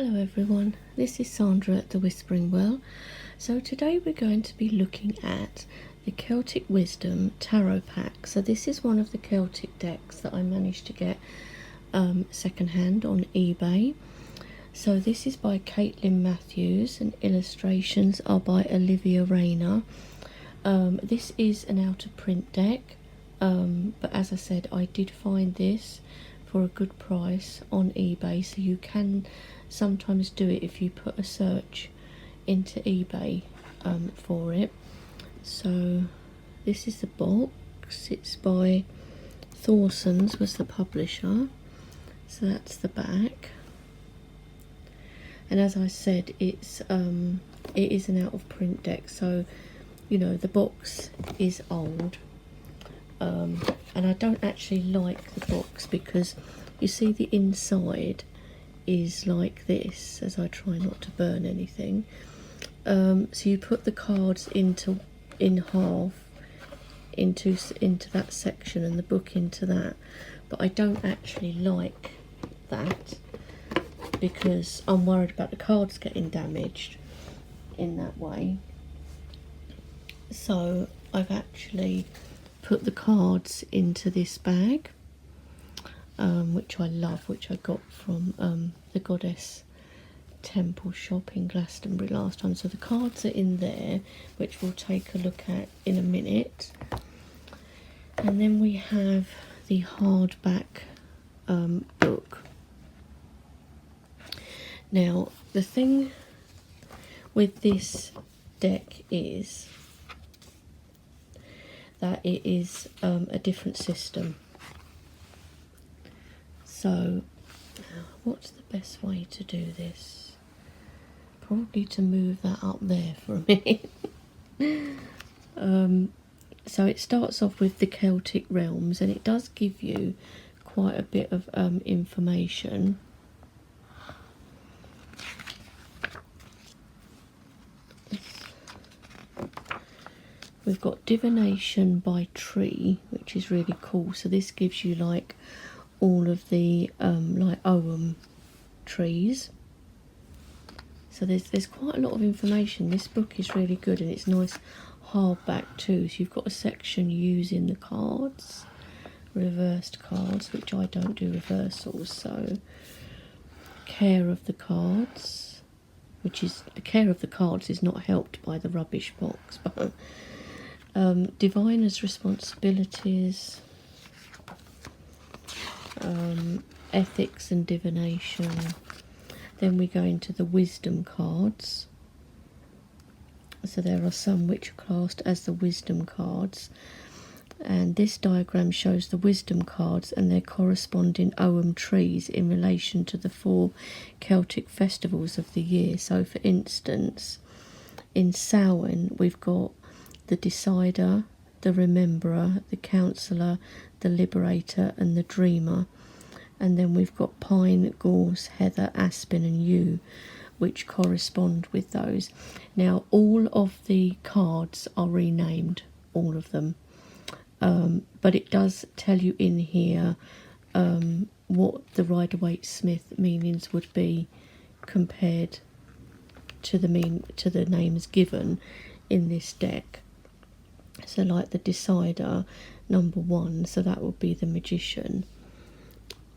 Hello everyone, this is Sandra at the Whispering Well. So today we're going to be looking at the Celtic Wisdom Tarot Pack. So this is one of the Celtic decks that I managed to get secondhand on eBay. So this is by Caitlin Matthews and illustrations are by Olivia Rayner. This is an out of print deck, but as I said, I did find this for a good price on eBay, so you can sometimes do it if you put a search into eBay for it. So this is the box. It's by Thorson's was the publisher, so that's the back. And as I said, it is an out of print deck, so you know the box is old, and I don't actually like the box because you see the inside is like this, as I try not to burn anything. So you put the cards in half into that section and the book into that, but I don't actually like that because I'm worried about the cards getting damaged in that way. So I've actually put the cards into this bag, which I love, which I got from the Goddess Temple shop in Glastonbury last time. So the cards are in there, which we'll take a look at in a minute. And then we have the hardback book. Now the thing with this deck is that it is a different system. So what's the best way to do this? Probably to move that up there for a minute. So it starts off with the Celtic realms, and it does give you quite a bit of information. We've got divination by tree, which is really cool. So this gives you like all of the like Ogham trees. So there's quite a lot of information. This book is really good, and it's nice hardback too. So you've got a section using the cards, reversed cards, which I don't do reversals. So care of the cards, which is the care of the cards is not helped by the rubbish box, but diviner's responsibilities, ethics and divination. Then we go into the wisdom cards. So there are some which are classed as the wisdom cards, and this diagram shows the wisdom cards and their corresponding Ogham trees in relation to the 4 Celtic festivals of the year. So for instance, in Samhain we've got the Decider, the Rememberer, the Counsellor, the Liberator and the Dreamer. And then we've got Pine, Gorse, Heather, Aspen and Yew, which correspond with those. Now all of the cards are renamed, all of them, but it does tell you in here what the Rider-Waite-Smith meanings would be compared to the names given in this deck. So like the Decider, number 1, so that would be the Magician.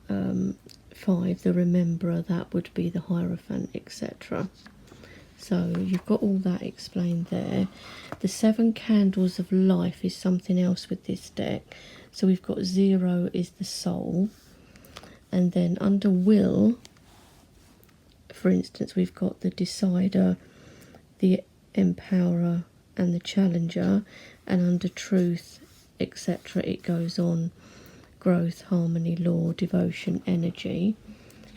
5, the Rememberer, that would be the Hierophant, etc. So you've got all that explained there. The 7 Candles of Life is something else with this deck. So we've got 0 is the Soul, and then under Will, for instance, we've got the Decider, the Empowerer and the Challenger, and under Truth, etc. it goes on: growth, harmony, law, devotion, energy.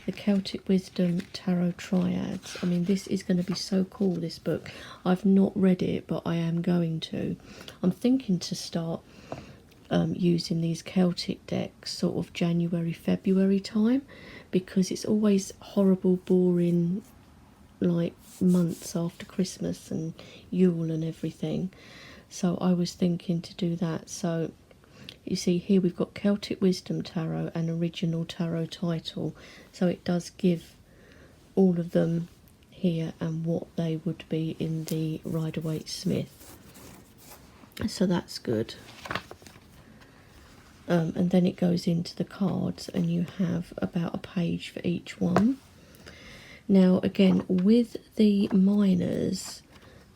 The Celtic Wisdom Tarot Triads. I mean, this is going to be so cool, this book. I've not read it, but I am going to. I'm thinking to start using these Celtic decks sort of January, February time, because it's always horrible, boring, like months after Christmas and Yule and everything. So I was thinking to do that. So you see here we've got Celtic Wisdom Tarot and Original Tarot title, so it does give all of them here and what they would be in the Rider-Waite Smith. So that's good. And then it goes into the cards, and you have about a page for each one. Now again, with the minors,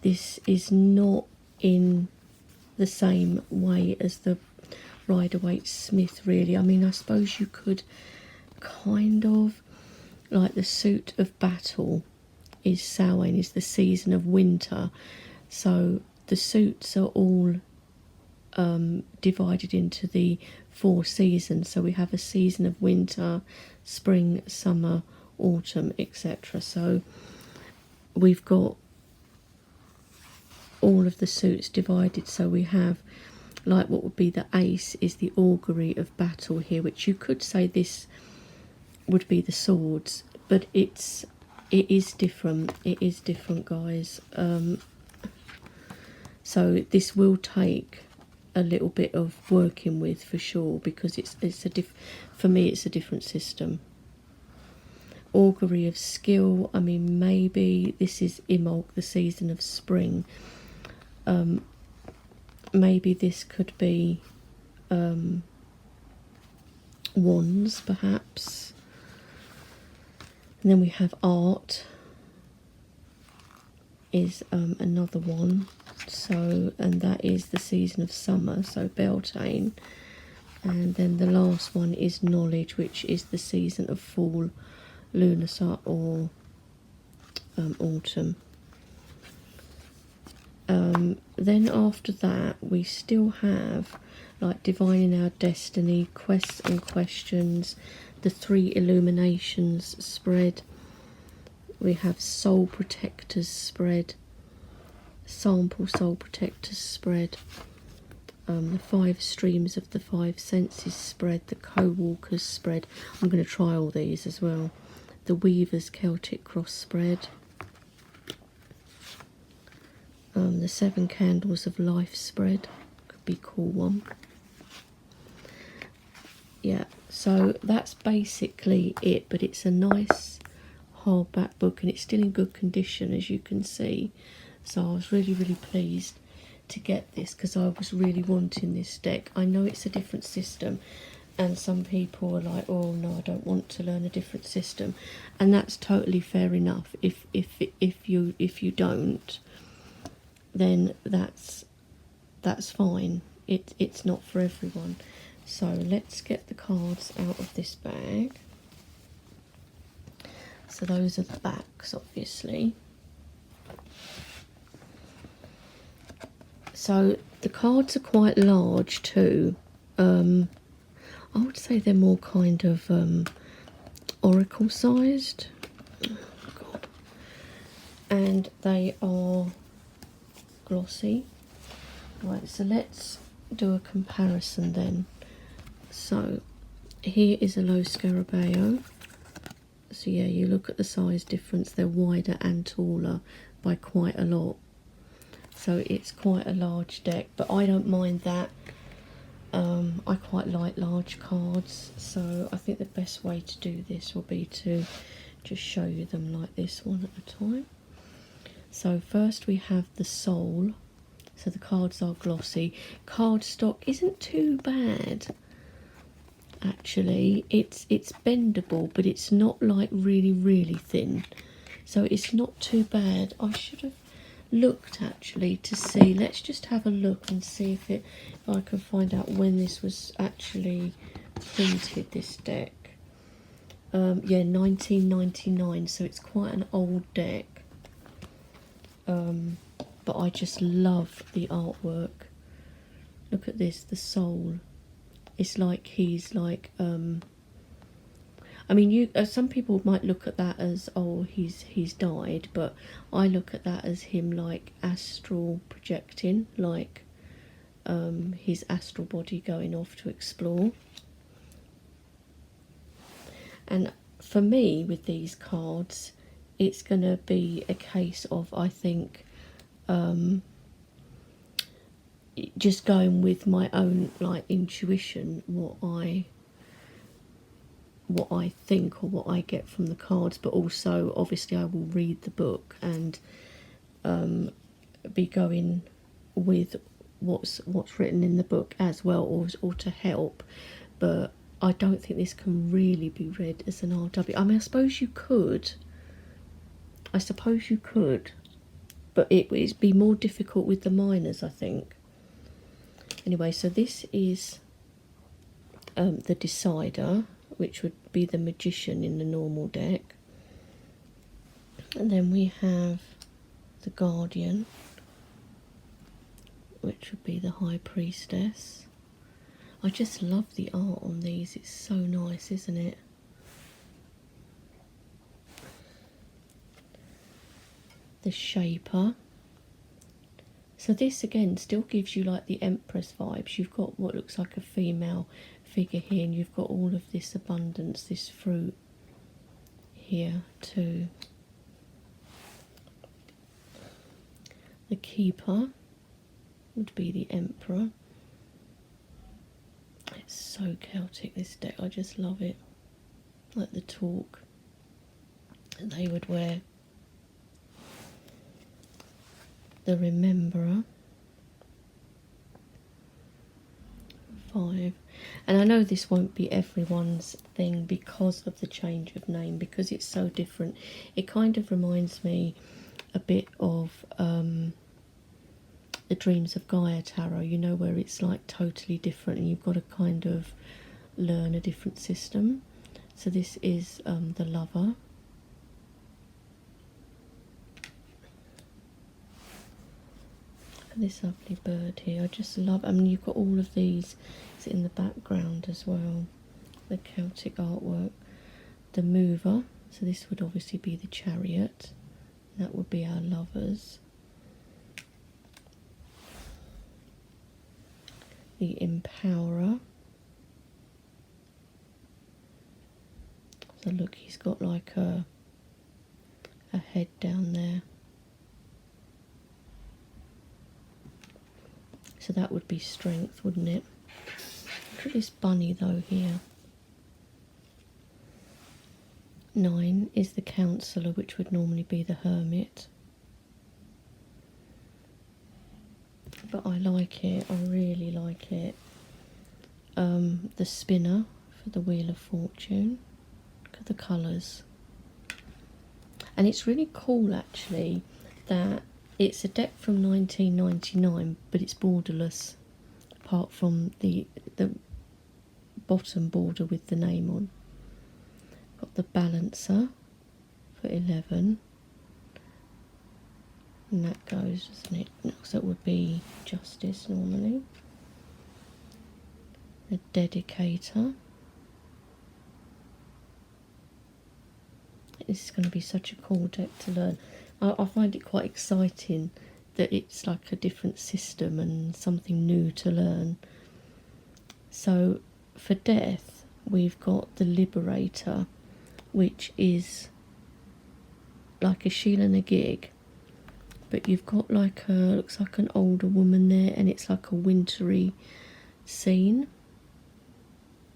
this is not in the same way as the Rider-Waite Smith, really. I mean, I suppose you could kind of, like the suit of battle is Samhain, is the season of winter. So the suits are all divided into the 4 seasons. So we have a season of winter, spring, summer, autumn, etc. So we've got all of the suits divided. So we have, like, what would be the ace is the augury of battle here, which you could say this would be the swords, but it is different. It is different, guys. So this will take a little bit of working with for sure, because for me it's a different system. Augury of skill, I mean, maybe this is Imbolc, the season of spring. Maybe this could be wands, perhaps. And then we have art is another one. So, and that is the season of summer, so Beltane. And then the last one is knowledge, which is the season of fall, Lughnasadh, or autumn. Then after that we still have like divining our destiny, quests and questions, the 3 illuminations spread. We have soul protectors spread, sample soul protectors spread, the 5 streams of the 5 senses spread, the co-walkers spread. I'm going to try all these as well. The weaver's Celtic cross spread, the 7 candles of life spread, could be a cool one. Yeah, so that's basically it, but it's a nice hardback book and it's still in good condition, as you can see. So I was really pleased to get this, because I was really wanting this deck. I know it's a different system, and some people are like, oh no, I don't want to learn a different system, and that's totally fair enough. If you don't, then that's fine. It's not for everyone. So let's get the cards out of this bag. So those are the backs, obviously. So the cards are quite large too. I would say they're more kind of oracle sized. Oh, God. And they are glossy. Right, so let's do a comparison then. So here is a Lo Scarabeo. So yeah, you look at the size difference, they're wider and taller by quite a lot. So it's quite a large deck, but I don't mind that. I quite like large cards, so I think the best way to do this will be to just show you them like this, one at a time. So first we have the Soul. So the cards are glossy. Cardstock isn't too bad. Actually, it's bendable, but it's not like really thin, so it's not too bad. I should have looked actually to see. Let's just have a look and see if I can find out when this was actually printed, this deck. Yeah, 1999, so it's quite an old deck. But I just love the artwork. Look at this, the Soul. It's like he's like, I mean, some people might look at that as, oh, he's died, but I look at that as him like astral projecting, like his astral body going off to explore. And for me, with these cards, it's going to be a case of, I think, just going with my own like intuition, what what I think or what I get from the cards, but also obviously I will read the book and be going with what's written in the book as well, or to help. But I don't think this can really be read as an RW. I mean, I suppose you could, but it would be more difficult with the minors, I think. Anyway, so this is the Decider, which would be the Magician in the normal deck. And then we have the Guardian, which would be the High Priestess. I just love the art on these, it's so nice, isn't it? The Shaper. So this again still gives you like the Empress vibes. You've got what looks like a female figure here, and you've got all of this abundance, this fruit here too. The Keeper would be the Emperor. It's so Celtic, this deck, I just love it. Like the talk that they would wear. The Rememberer. 5. And I know this won't be everyone's thing because of the change of name, because it's so different. It kind of reminds me a bit of the Dreams of Gaia tarot, you know, where it's like totally different and you've got to kind of learn a different system. So this is the Lover. This lovely bird here, I just love, I mean, you've got all of these in the background as well, the Celtic artwork. The Mover, so this would obviously be the Chariot, that would be our lovers. The Empowerer, so look, he's got like a head down there. So that would be strength, wouldn't it? Look at this bunny though here. 9 is the Counsellor, which would normally be the Hermit. But I like it, I really like it. The Spinner for the Wheel of Fortune. Look at the colours. And it's really cool actually that it's a deck from 1999, but it's borderless, apart from the bottom border with the name on. Got the Balancer for 11, and that goes, doesn't it? So it would be Justice normally. The Dedicator. This is going to be such a cool deck to learn. I find it quite exciting that it's like a different system and something new to learn. So for Death, we've got the Liberator, which is like a Sheila and a gig, but you've got like a, looks like an older woman there, and it's like a wintry scene.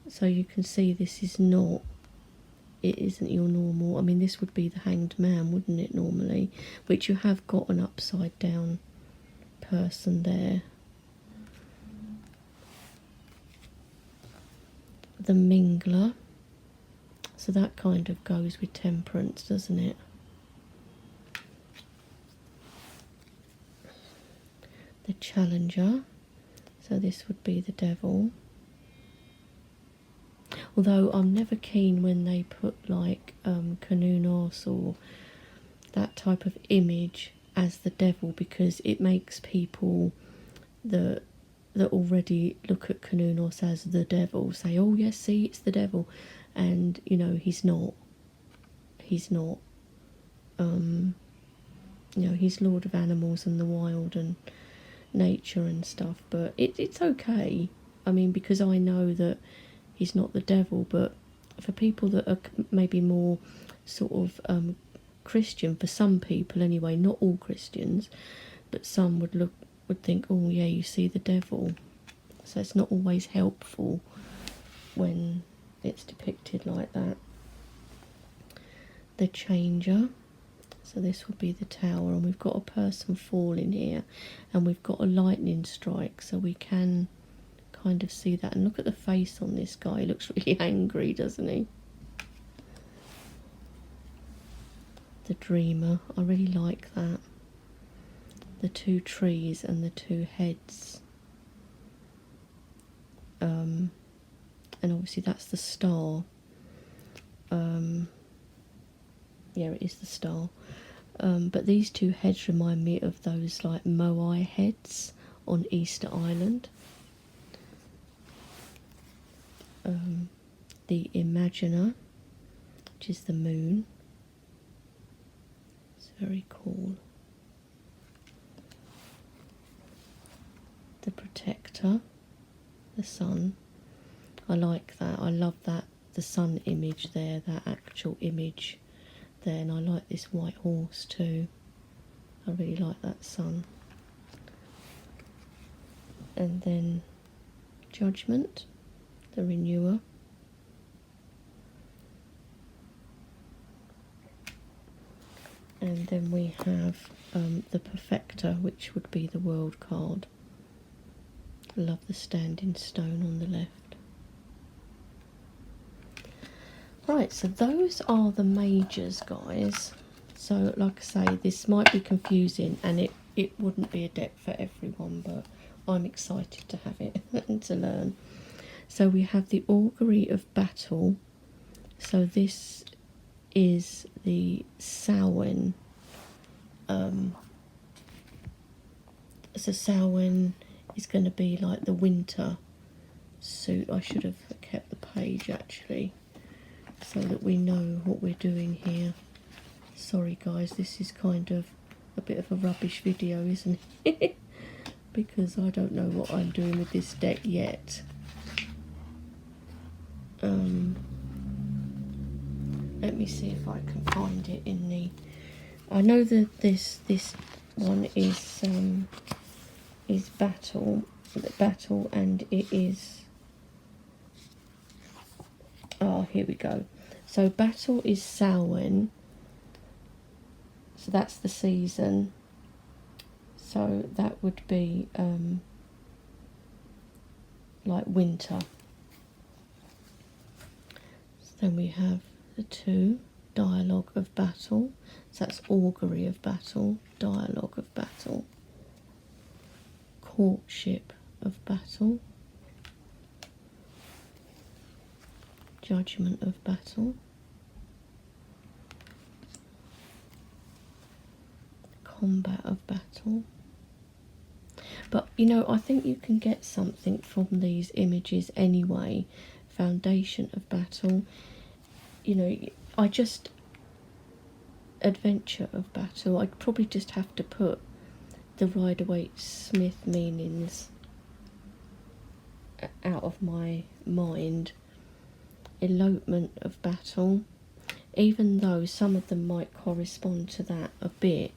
So you can see this is not, it isn't your normal, I mean this would be the Hanged Man, wouldn't it, normally, which you have got an upside down person there. The Mingler, so that kind of goes with Temperance, doesn't it? The Challenger, so this would be the Devil. Although I'm never keen when they put like Cernunnos or that type of image as the devil, because it makes people that already look at Cernunnos as the devil say, oh yes, see, it's the devil, and you know he's not. He's not. You know, he's Lord of Animals and the Wild and nature and stuff, but it's okay. I mean, because I know that he's not the devil, but for people that are maybe more sort of Christian, for some people anyway, not all Christians, but some would think, oh yeah, you see the devil. So it's not always helpful when it's depicted like that. The Changer, so this will be the tower, and we've got a person falling here, and we've got a lightning strike, so we can kind of see that. And look at the face on this guy, he looks really angry, doesn't he? The Dreamer, I really like that. The two trees and the two heads. And obviously that's the star. Yeah, it is the star. But these two heads remind me of those like Moai heads on Easter Island. The Imaginer, which is the moon. It's very cool. The Protector, the sun. I like that. I love that, the sun image there, that actual image there. And I like this white horse too. I really like that sun. And then Judgment, the Renewer. And then we have the Perfecter, which would be the World card. I love the standing stone on the left. Right, so those are the majors, guys. So like I say, this might be confusing, and it wouldn't be a deck for everyone, but I'm excited to have it and to learn. So we have the Augury of Battle. So this is the Samhain. So Samhain is going to be like the winter suit. I should have kept the page actually, so that we know what we're doing here. Sorry guys, this is kind of a bit of a rubbish video, isn't it? Because I don't know what I'm doing with this deck yet. Let me see if I can find it in the... I know that this one is battle, and it is... Oh, here we go. So battle is Samhain. So that's the season. So that would be like winter. So then we have the two, Dialogue of Battle. So that's Augury of Battle, Dialogue of Battle. Courtship of Battle. Judgment of Battle. Combat of Battle. But you know, I think you can get something from these images anyway. Foundation of Battle. You know, I just... Adventure of Battle. I'd probably just have to put the Rider-Waite-Smith meanings out of my mind. Elopement of Battle. Even though some of them might correspond to that a bit,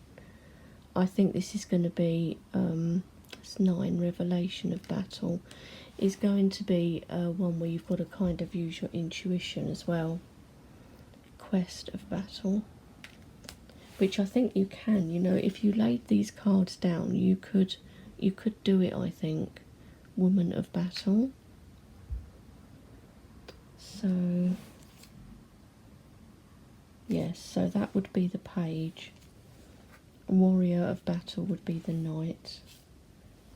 I think this is going to be, it's 9, Revelation of Battle, is going to be one where you've got to kind of use your intuition as well. Quest of Battle, which I think you can, you know, if you laid these cards down, you could do it, I think. Woman of Battle. So, yes, so that would be the page. Warrior of Battle would be the knight.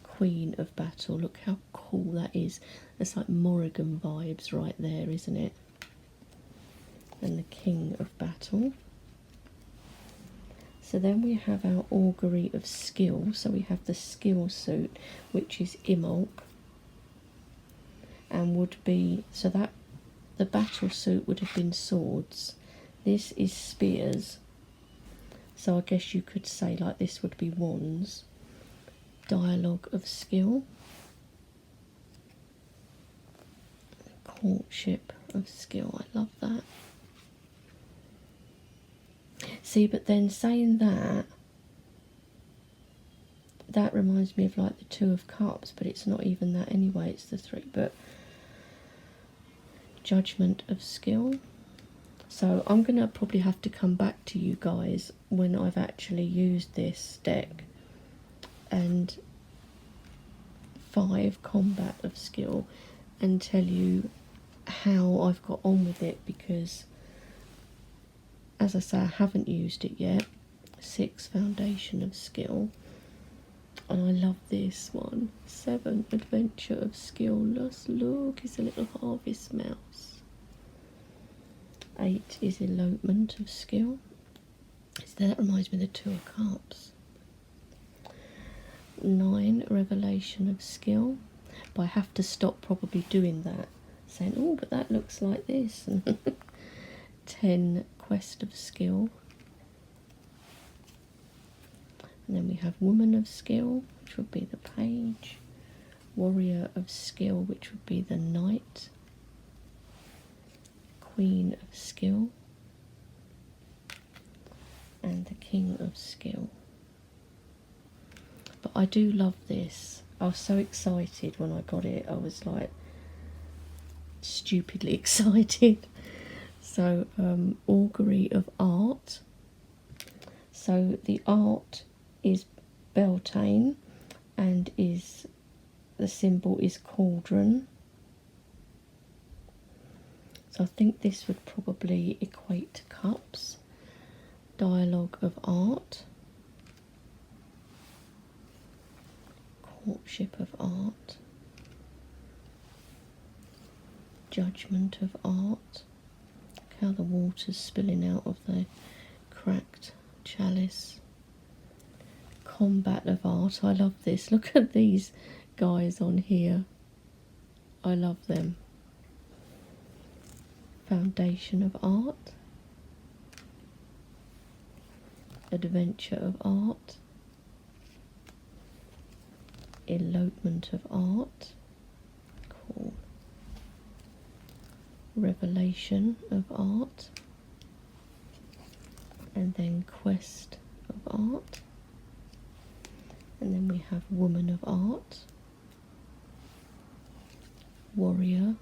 Queen of Battle, look how cool that is. It's like Morrigan vibes right there, isn't it? And the King of Battle. So then we have our Augury of Skill. So we have the skill suit, which is Imbolc. And would be, so that the battle suit would have been swords. This is spears. So I guess you could say like this would be wands. Dialogue of Skill. Courtship of Skill. I love that. See, but then saying that, that reminds me of like the Two of Cups, but it's not even that anyway, it's the 3. But Judgment of Skill. So I'm going to probably have to come back to you guys when I've actually used this deck. And 5 Combat of Skill, and tell you how I've got on with it, because as I say, I haven't used it yet. 6 Foundation of Skill, and I love this one. 7 Adventure of Skill. Let's look, it's a little harvest mouse. 8 is Elopement of Skill. So that reminds me of the 2 of Cups. 9 Revelation of Skill, but I have to stop probably doing that, saying, oh, but that looks like this. 10 Quest of Skill, and then we have Woman of Skill, which would be the Page. Warrior of Skill, which would be the Knight. Queen of Skill, and the King of Skill. But I do love this. I was so excited when I got it. I was like stupidly excited. So Augury of Art. So the art is Beltane, and is the symbol is cauldron. So I think this would probably equate to cups. Dialogue of Art. Courtship of Art. Judgment of Art. Look how the water's spilling out of the cracked chalice. Combat of Art. I love this. Look at these guys on here. I love them. Foundation of Art. Adventure of Art. Elopement of Art. Cool. Revelation of Art. And then Quest of Art. And then we have Woman of Art. Warrior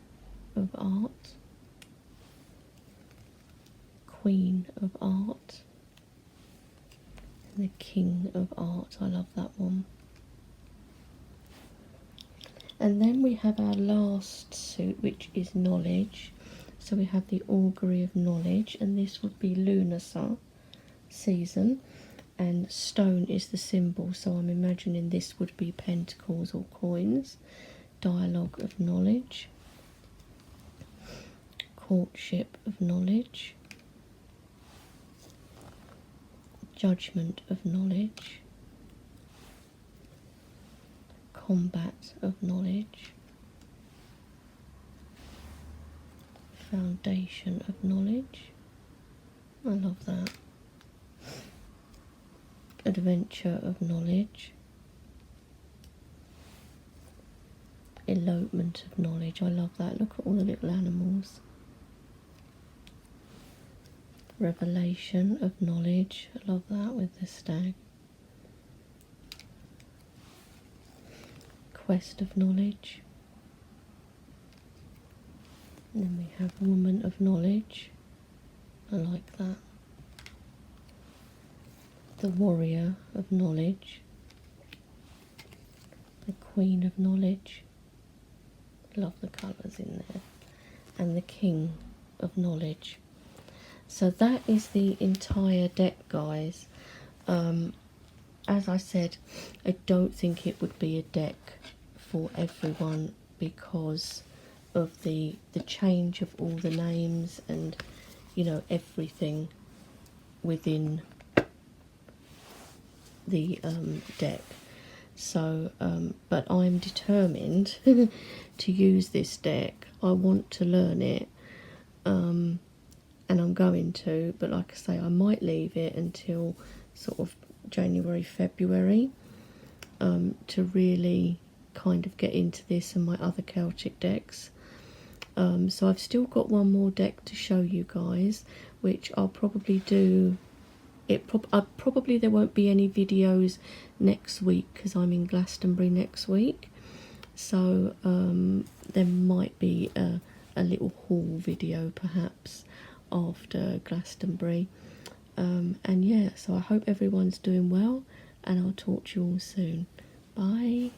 of Art. Queen of Art. And the King of Art. I love that one. And then we have our last suit, which is Knowledge. So we have the Augury of Knowledge, and this would be Lunacy season, and stone is the symbol, so I'm imagining this would be pentacles or coins. Dialogue of Knowledge. Courtship of Knowledge. Judgment of Knowledge. Combat of Knowledge. Foundation of Knowledge. I love that. Adventure of Knowledge. Elopement of Knowledge. I love that. Look at all the little animals. Revelation of Knowledge. I love that with the stag. Quest of Knowledge. And then we have Woman of Knowledge. I like that. The Warrior of Knowledge. The Queen of Knowledge. Love the colours in there. And the King of Knowledge. So that is the entire deck, guys. As I said, I don't think it would be a deck for everyone because of the change of all the names and, you know, everything within the deck. So but I'm determined to use this deck. I want to learn it, and I'm going to, but like I say, I might leave it until sort of January, February, to really kind of get into this and my other Celtic decks. So I've still got one more deck to show you guys, which I'll probably do. Probably there won't be any videos next week because I'm in Glastonbury next week. So there might be a a little haul video perhaps after Glastonbury. And yeah, so I hope everyone's doing well, and I'll talk to you all soon. Bye.